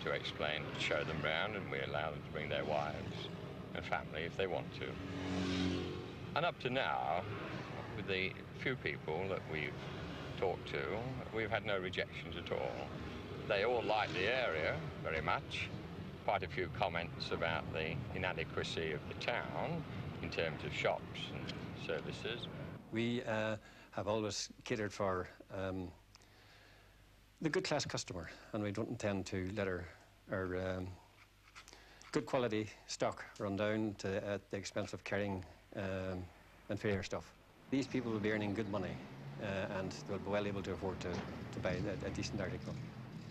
to explain, show them round, and we allow them to bring their wives and family if they want to. And up to now, with the few people that we've talked to, we've had no rejections at all. They all like the area very much. Quite a few comments about the inadequacy of the town in terms of shops and services. We have always catered for the good class customer, and we don't intend to let our good quality stock run down at the expense of carrying inferior stuff. These people will be earning good money and they'll be well able to afford to buy a decent article.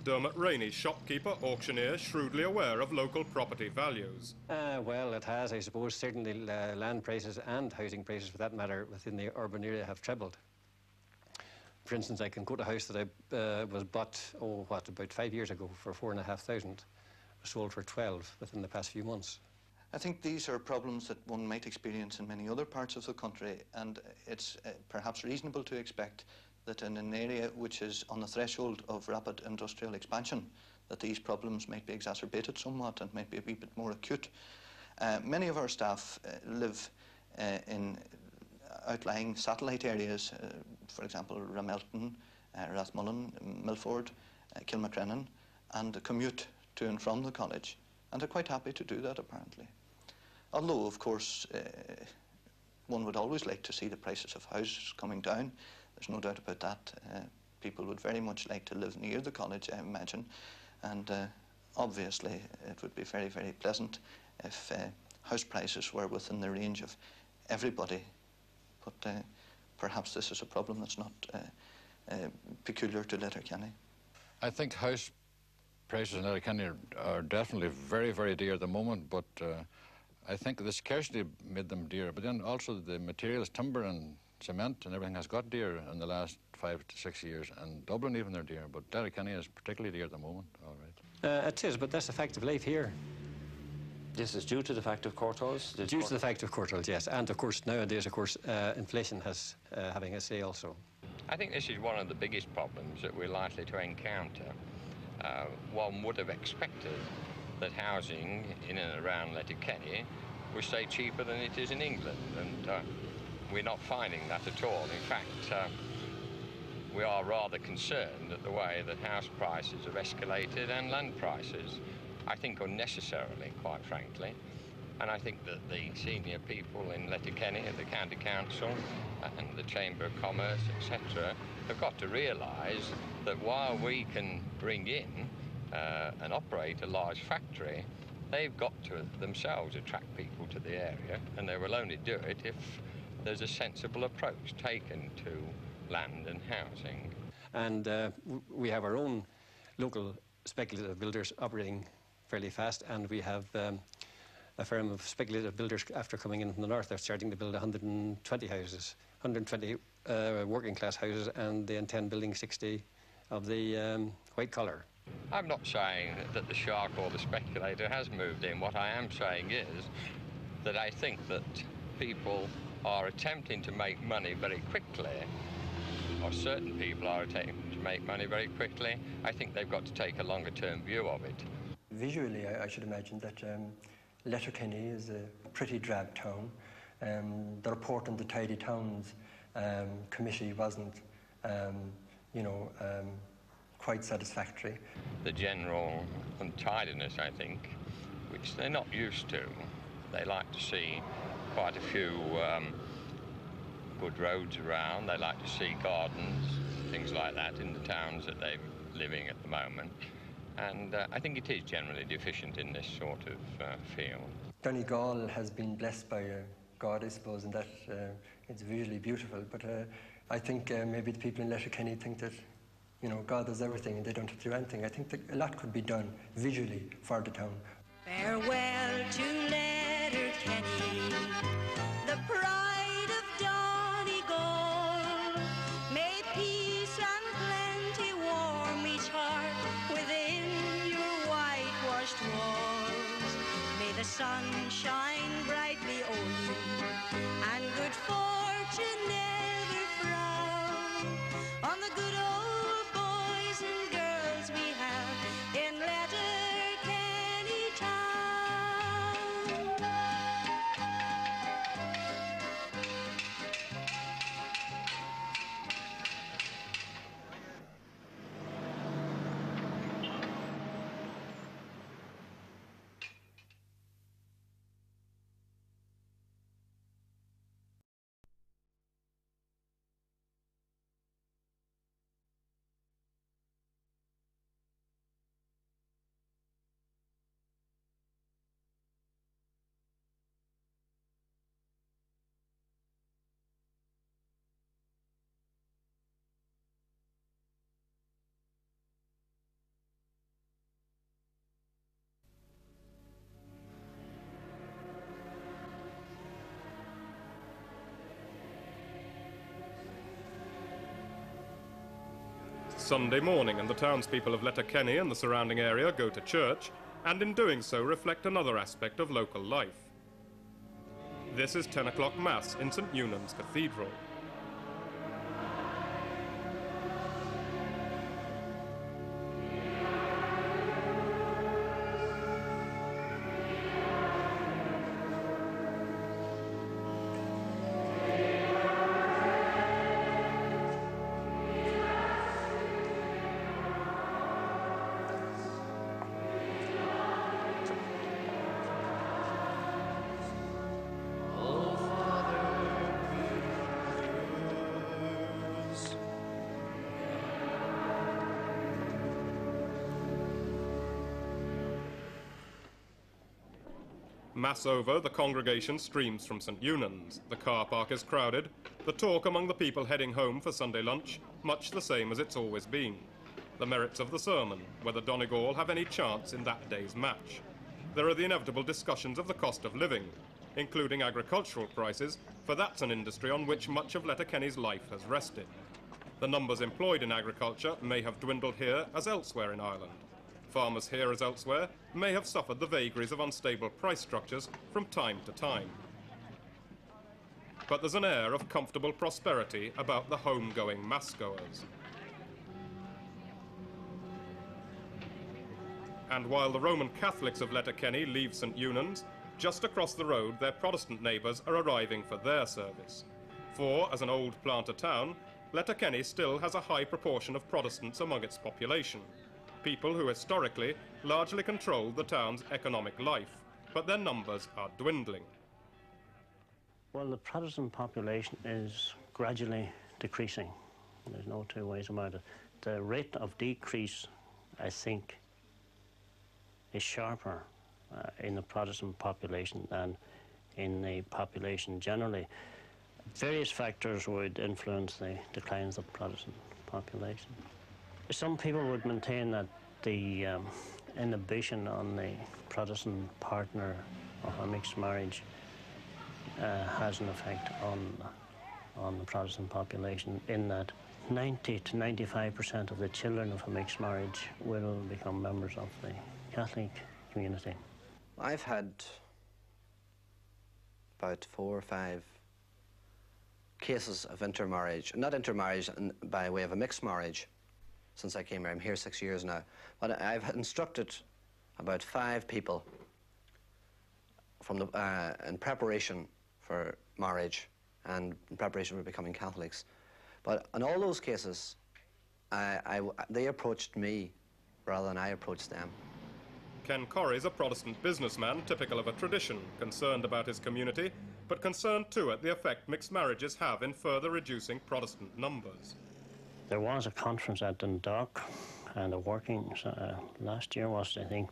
Dermot Rainey's shopkeeper auctioneer shrewdly aware of local property values. Well, it has, I suppose. Certainly land prices and housing prices, for that matter, within the urban area have trebled. For instance, I can quote a house that I was bought, about 5 years ago for 4,500, sold for 12 within the past few months. I think these are problems that one might experience in many other parts of the country, and it's perhaps reasonable to expect that in an area which is on the threshold of rapid industrial expansion, that these problems might be exacerbated somewhat and might be a wee bit more acute. Many of our staff live in outlying satellite areas, for example, Ramelton, Rathmullen, Milford, Kilmacrennan, and commute to and from the college, and they're quite happy to do that, apparently. Although, of course, one would always like to see the prices of houses coming down. There's no doubt about that. People would very much like to live near the college, I imagine, and obviously it would be very, very pleasant if house prices were within the range of everybody, but perhaps this is a problem that's not peculiar to Letterkenny. I think house prices in Letterkenny are definitely very, very dear at the moment, but I think the scarcity made them dear, but then also the materials, timber and cement and everything has got dear in the last 5 to 6 years, and Dublin even they're dear, but Letterkenny is particularly dear at the moment, all right. It is, but that's a fact of life here. This is due to the fact of court halls? Due to the fact of court halls, yes, and of course nowadays, of course, inflation has having a say also. I think this is one of the biggest problems that we're likely to encounter. One would have expected that housing in and around Letterkenny would stay cheaper than it is in England, and we're not finding that at all. In fact, we are rather concerned at the way that house prices have escalated and land prices, I think unnecessarily, quite frankly. And I think that the senior people in Letterkenny, the County Council and the Chamber of Commerce, etc., have got to realise that while we can bring in and operate a large factory, they've got to themselves attract people to the area, and they will only do it if there's a sensible approach taken to land and housing. And we have our own local speculative builders operating fairly fast, and we have a firm of speculative builders after coming in from the north. They're starting to build 120 houses, 120 working class houses, and they intend building 60 of the white collar. I'm not saying that the shark or the speculator has moved in. What I am saying is that I think that people are attempting to make money very quickly, or certain people are attempting to make money very quickly. I think they've got to take a longer-term view of it. Visually, I should imagine that Letterkenny is a pretty drab town. The report on the Tidy Towns committee wasn't, quite satisfactory. The general untidiness, I think, which they're not used to. They like to see quite a few good roads around. They like to see gardens, things like that in the towns that they're living at the moment. And I think it is generally deficient in this sort of field. Donegal has been blessed by God, I suppose, in that it's visually beautiful. But I think maybe the people in Letterkenny think that, God does everything and they don't have to do anything. I think that a lot could be done visually for the town. Farewell to Letterkenny, the pride of Donegal. May peace and plenty warm each heart within your whitewashed walls. May the sun shine brightly on you, and good fortune never frown on the good old boys and girls we have in Letterkenny. Sunday morning, and the townspeople of Letterkenny and the surrounding area go to church, and in doing so reflect another aspect of local life. This is 10 o'clock Mass in St Eunan's Cathedral. Mass over, the congregation streams from St Eunan's. The car park is crowded, the talk among the people heading home for Sunday lunch much the same as it's always been. The merits of the sermon, whether Donegal have any chance in that day's match. There are the inevitable discussions of the cost of living, including agricultural prices, for that's an industry on which much of Letterkenny's life has rested. The numbers employed in agriculture may have dwindled here as elsewhere in Ireland. Farmers here as elsewhere may have suffered the vagaries of unstable price structures from time to time. But there's an air of comfortable prosperity about the home-going mass-goers. And while the Roman Catholics of Letterkenny leave St Eunan's, just across the road their Protestant neighbours are arriving for their service. For, as an old planter town, Letterkenny still has a high proportion of Protestants among its population. People who historically largely controlled the town's economic life, but their numbers are dwindling. Well, the Protestant population is gradually decreasing. There's no two ways about it. The rate of decrease, I think, is sharper in the Protestant population than in the population generally. Various factors would influence the declines of the Protestant population. Some people would maintain that the inhibition on the Protestant partner of a mixed marriage has an effect on the Protestant population, in that 90 to 95% of the children of a mixed marriage will become members of the Catholic community. I've had about 4 or 5 cases of intermarriage, not intermarriage by way of a mixed marriage, since I came here. I'm here 6 years now. But I've instructed about 5 people from the, in preparation for marriage and in preparation for becoming Catholics. But in all those cases, they approached me rather than I approached them. Ken Corrie's a Protestant businessman, typical of a tradition, concerned about his community, but concerned too at the effect mixed marriages have in further reducing Protestant numbers. There was a conference at Dundalk, and a working, last year was it, I think,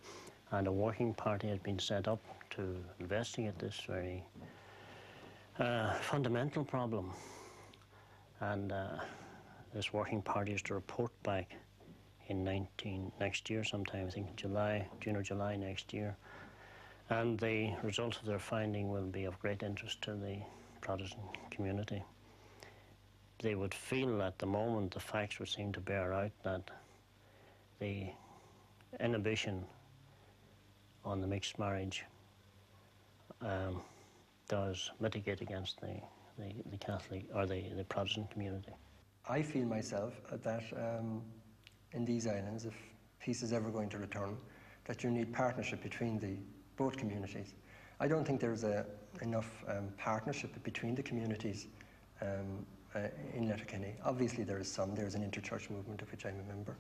and a working party had been set up to investigate this very fundamental problem. And this working party is to report back in next year sometime, I think June or July next year. And the results of their finding will be of great interest to the Protestant community. They would feel at the moment the facts would seem to bear out that the inhibition on the mixed marriage does mitigate against the Catholic or the Protestant community. I feel myself that in these islands, if peace is ever going to return, that you need partnership between both communities. I don't think there's enough partnership between the communities in Letterkenny. Obviously there is some. There's an interchurch movement of which I'm a member,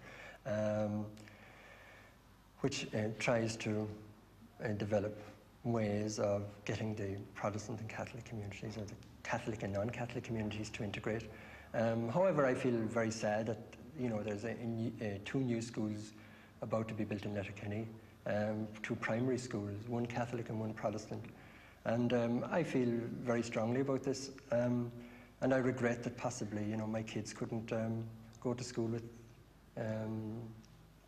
which tries to develop ways of getting the Protestant and Catholic communities, or the Catholic and non-Catholic communities, to integrate. However, I feel very sad that there's 2 new schools about to be built in Letterkenny, 2 primary schools, one Catholic and one Protestant. And I feel very strongly about this. And I regret that possibly, my kids couldn't go to school with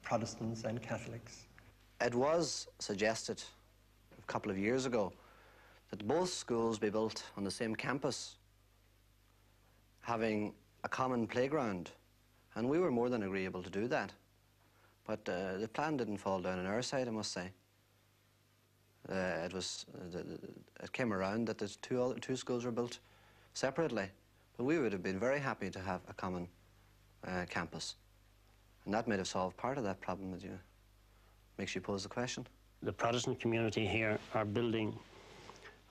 Protestants and Catholics. It was suggested a couple of years ago that both schools be built on the same campus, having a common playground And we were more than agreeable to do that. But the plan didn't fall down on our side, I must say. It came around that the two schools were built separately. But we would have been very happy to have a common campus. And that might have solved part of that problem that makes you pose the question. The Protestant community here are building,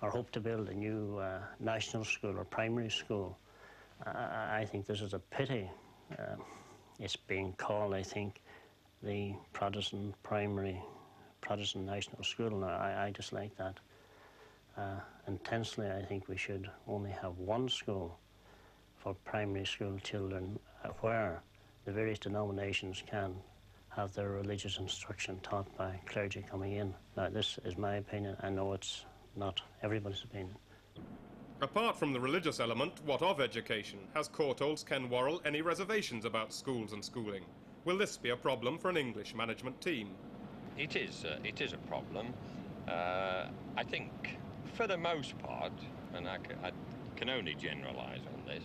or hope to build, a new national school or primary school. I think this is a pity. It's being called, I think, the Protestant national school. Now, I dislike that intensely. I think we should only have one school for primary school children where the various denominations can have their religious instruction taught by clergy coming in. Now, this is my opinion. I know it's not everybody's opinion. Apart from the religious element, what of education? Has Courtaulds Ken Worrell any reservations about schools and schooling? Will this be a problem for an English management team? It is a problem. I think, for the most part, and I can only generalise on this,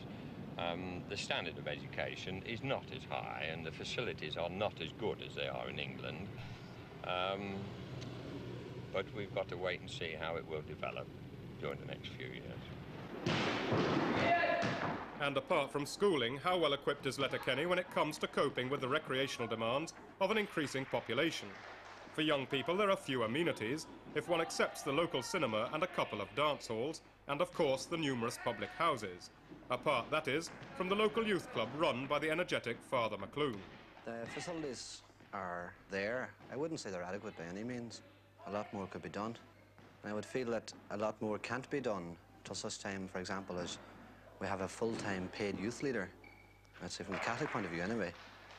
the standard of education is not as high and the facilities are not as good as they are in England. But we've got to wait and see how it will develop during the next few years. And apart from schooling, how well equipped is Letterkenny when it comes to coping with the recreational demands of an increasing population? For young people, there are few amenities, if one accepts the local cinema and a couple of dance halls, and of course the numerous public houses. Apart, that is, from the local youth club run by the energetic Father McClune. The facilities are there. I wouldn't say they're adequate by any means. A lot more could be done. I would feel that a lot more can't be done till such time, for example, as we have a full-time paid youth leader. I'd say from the Catholic point of view anyway.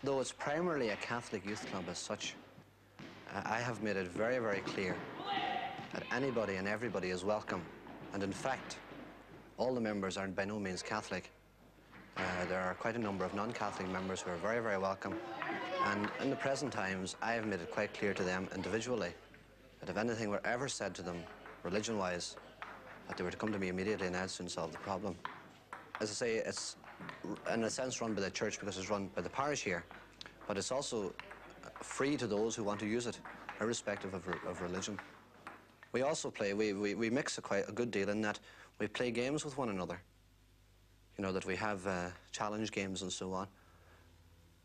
Though it's primarily a Catholic youth club as such, I have made it very, very clear that anybody and everybody is welcome. And in fact, all the members are by no means Catholic. There are quite a number of non-Catholic members who are very, very welcome. And in the present times, I have made it quite clear to them individually that if anything were ever said to them, religion-wise, that they were to come to me immediately and I'd soon solve the problem. As I say, it's in a sense run by the church because it's run by the parish here, but it's also free to those who want to use it, irrespective of religion. We also play, we mix quite a good deal in that we play games with one another. You know, that we have challenge games and so on.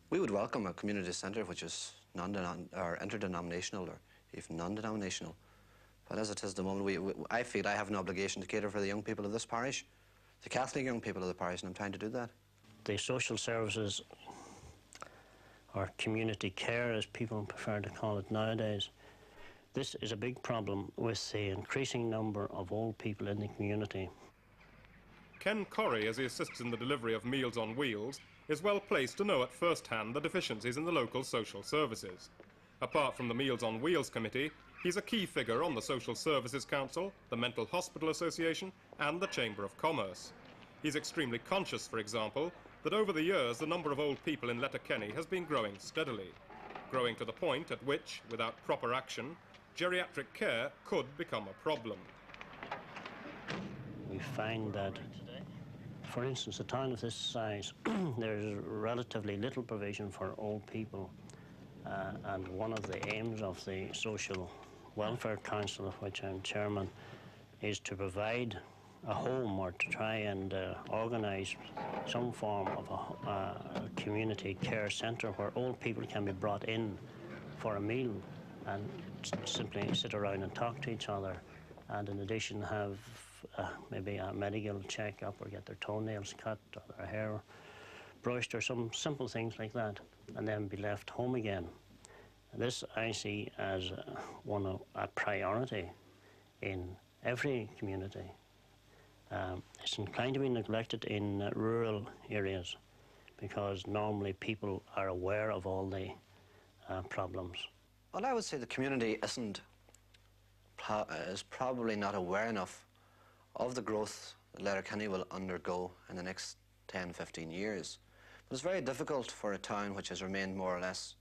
We would welcome a community centre which is interdenominational or even non-denominational. But as it is at the moment, I feel I have an obligation to cater for the young people of this parish, the Catholic young people of the parish, and I'm trying to do that. The social services, or community care as people prefer to call it nowadays, this is a big problem with the increasing number of old people in the community. Ken Corrie, as he assists in the delivery of Meals on Wheels, is well placed to know at first hand the deficiencies in the local social services. Apart from the Meals on Wheels committee, he's a key figure on the Social Services Council, the Mental Hospital Association and the Chamber of Commerce. He's extremely conscious, for example, that over the years the number of old people in Letterkenny has been growing steadily, growing to the point at which, without proper action, geriatric care could become a problem. We find that, for instance, a town of this size, there's relatively little provision for old people. And one of the aims of the Social Welfare Council, of which I'm chairman, is to provide a home or to try and organise some form of a community care centre where old people can be brought in for a meal and simply sit around and talk to each other, and in addition have maybe a medical check-up or get their toenails cut or their hair brushed or some simple things like that, and then be left home again. This I see as a priority in every community. It's inclined to be neglected in rural areas because normally people are aware of all the problems. Well, I would say the community is probably not aware enough of the growth that Letterkenny will undergo in the next 10, 15 years. But it's very difficult for a town which has remained more or less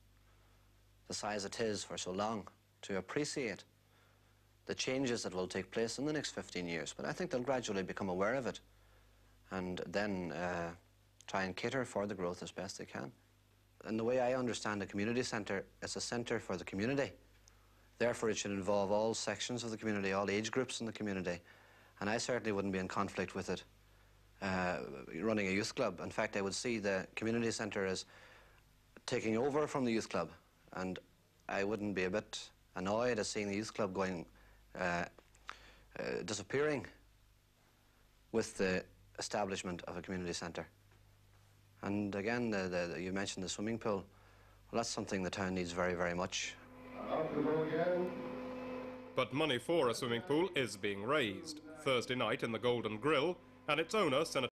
the size it is for so long to appreciate the changes that will take place in the next 15 years. But I think they'll gradually become aware of it and then try and cater for the growth as best they can. in the way I understand a community centre, it's a centre for the community. Therefore, it should involve all sections of the community, all age groups in the community. And I certainly wouldn't be in conflict with it running a youth club. In fact, I would see the community centre as taking over from the youth club. And I wouldn't be a bit annoyed at seeing the youth club going, disappearing with the establishment of a community centre. And again, you mentioned the swimming pool. Well, that's something the town needs very, very much. But money for a swimming pool is being raised. Thursday night in the Golden Grill, and its owner, Senator